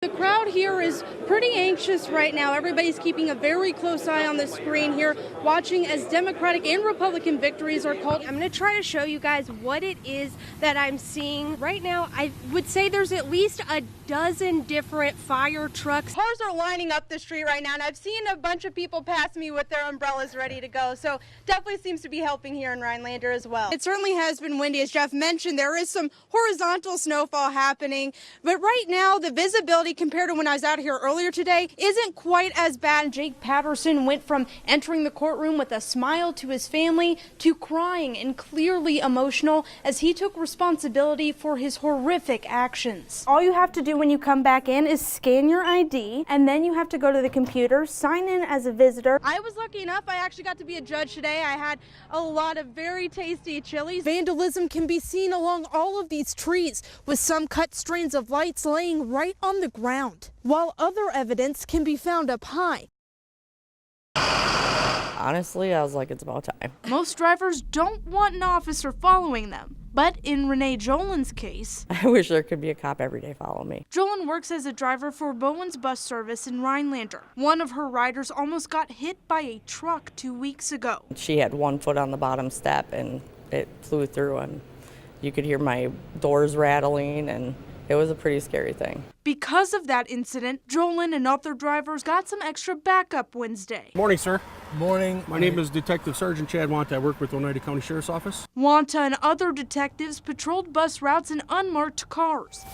The crowd here is pretty anxious right now. Everybody's keeping a very close eye on the screen here, watching as Democratic and Republican victories are called. I'm going to try to show you guys what it is that I'm seeing right now. I would say there's at least a dozen different fire trucks. Cars are lining up the street right now, and I've seen a bunch of people pass me with their umbrellas ready to go. So definitely seems to be helping here in Rhinelander as well. It certainly has been windy. As Jeff mentioned, there is some horizontal snowfall happening, but right now the visibility compared to when I was out here earlier today isn't quite as bad. Jake Patterson went from entering the courtroom with a smile to his family to crying and clearly emotional as he took responsibility for his horrific actions. All you have to do when you come back in is scan your ID, and then you have to go to the computer, sign in as a visitor. I was lucky enough, I actually got to be a judge today. I had a lot of very tasty chilies. Vandalism can be seen along all of these trees, with some cut strands of lights laying right on the ground, while other evidence can be found up high. Honestly, I was like, it's about time. Most drivers don't want an officer following them. But in Renee Jolin's case, I wish there could be a cop every day following me. Jolin works as a driver for Bowen's bus service in Rhinelander. One of her riders almost got hit by a truck 2 weeks ago. She had one foot on the bottom step and it flew through, and you could hear my doors rattling, and it was a pretty scary thing. Because of that incident, Jolin and other drivers got some extra backup Wednesday. Morning, sir. Morning. My name is Detective Sergeant Chad Wanta. I work with Oneida County Sheriff's Office. Wanta and other detectives patrolled bus routes in unmarked cars,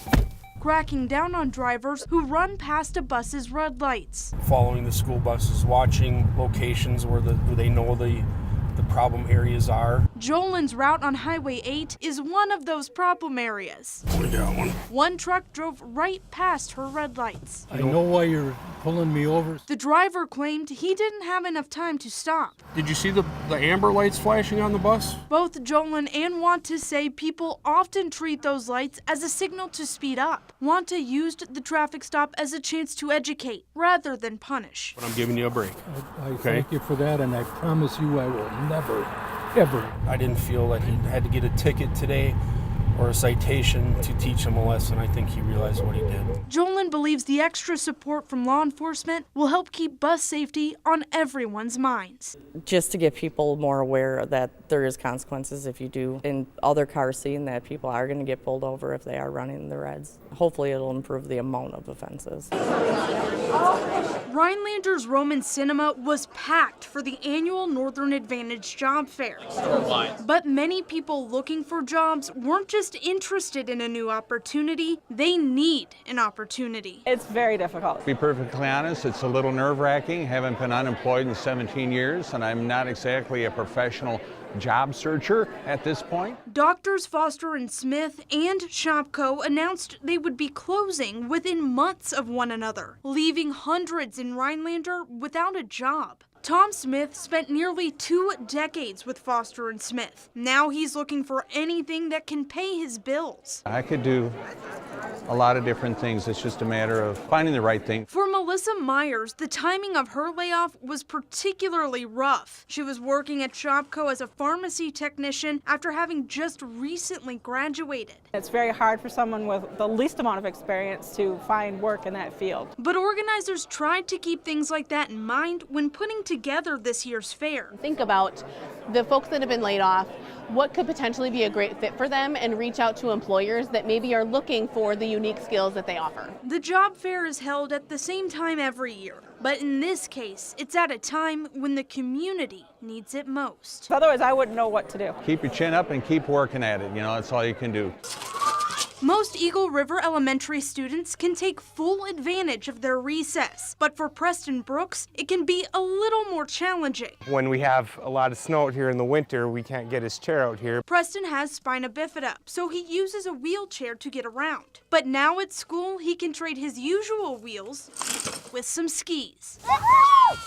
cracking down on drivers who run past a bus's red lights. Following the school buses, watching locations where they know the problem areas are. Jolin's route on Highway 8 is one of those problem areas. Only got one. One truck drove right past her red lights. I know why you're pulling me over. The driver claimed he didn't have enough time to stop. Did you see the amber lights flashing on the bus? Both Jolin and Wanta say people often treat those lights as a signal to speed up. Wanta used the traffic stop as a chance to educate rather than punish. But I'm giving you a break. I thank you for that, and I promise you I will never, ever. I didn't feel that he had to get a ticket today or a citation to teach him a lesson. I think he realized what he did. Jolin believes the extra support from law enforcement will help keep bus safety on everyone's minds. Just to get people more aware that there is consequences if you do, and other cars seeing that people are going to get pulled over if they are running the reds. Hopefully it'll improve the amount of offenses. Rhinelander's Roman Cinema was packed for the annual Northern Advantage Job Fair. But many people looking for jobs weren't just interested in a new opportunity, they need an opportunity. It's very difficult. To be perfectly honest, it's a little nerve-wracking. Haven't been unemployed in 17 years, and I'm not exactly a professional job searcher at this point. Doctors Foster and Smith and Shopko announced they would be closing within months of one another, leaving hundreds in Rhinelander without a job. Tom Smith spent nearly 2 decades with Foster and Smith. Now he's looking for anything that can pay his bills. I could do a lot of different things. It's just a matter of finding the right thing. For Melissa Myers, the timing of her layoff was particularly rough. She was working at Shopko as a pharmacy technician after having just recently graduated. It's very hard for someone with the least amount of experience to find work in that field. But organizers tried to keep things like that in mind when putting together this year's fair. Think about the folks that have been laid off, what could potentially be a great fit for them, and reach out to employers that maybe are looking for the unique skills that they offer. The job fair is held at the same time every year, but in this case, it's at a time when the community needs it most. Otherwise, I wouldn't know what to do. Keep your chin up and keep working at it. You know, that's all you can do. Most Eagle River Elementary students can take full advantage of their recess, but for Preston Brooks, it can be a little more challenging. When we have a lot of snow out here in the winter, we can't get his chair out here. Preston has spina bifida, so he uses a wheelchair to get around. But now at school, he can trade his usual wheels with some skis.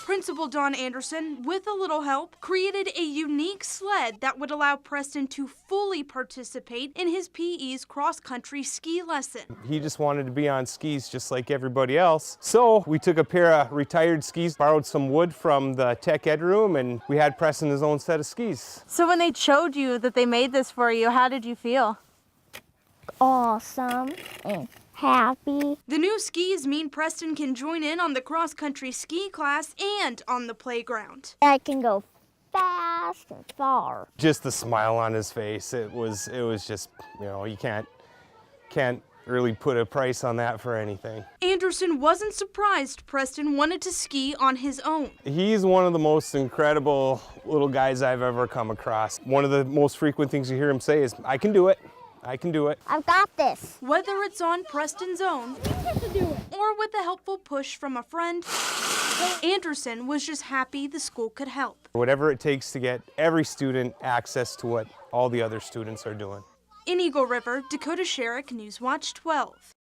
Principal Don Anderson, with a little help, created a unique sled that would allow Preston to fully participate in his PE's cross-country ski lesson. He just wanted to be on skis just like everybody else. So we took a pair of retired skis, borrowed some wood from the tech ed room, and we had Preston his own set of skis. So when they showed you that they made this for you, how did you feel? awesome and happy. The new skis mean Preston can join in on the cross-country ski class and on the playground. I can go fast and far. Just the smile on his face, it was just, you know, you can't really put a price on that for anything. Anderson wasn't surprised Preston wanted to ski on his own. He's one of the most incredible little guys I've ever come across. One of the most frequent things you hear him say is, "I can do it. I can do it." I've got this. Whether it's on Preston's own or with a helpful push from a friend, Anderson was just happy the school could help. Whatever it takes to get every student access to what all the other students are doing. In Eagle River, Dakota Sherrick, Newswatch 12.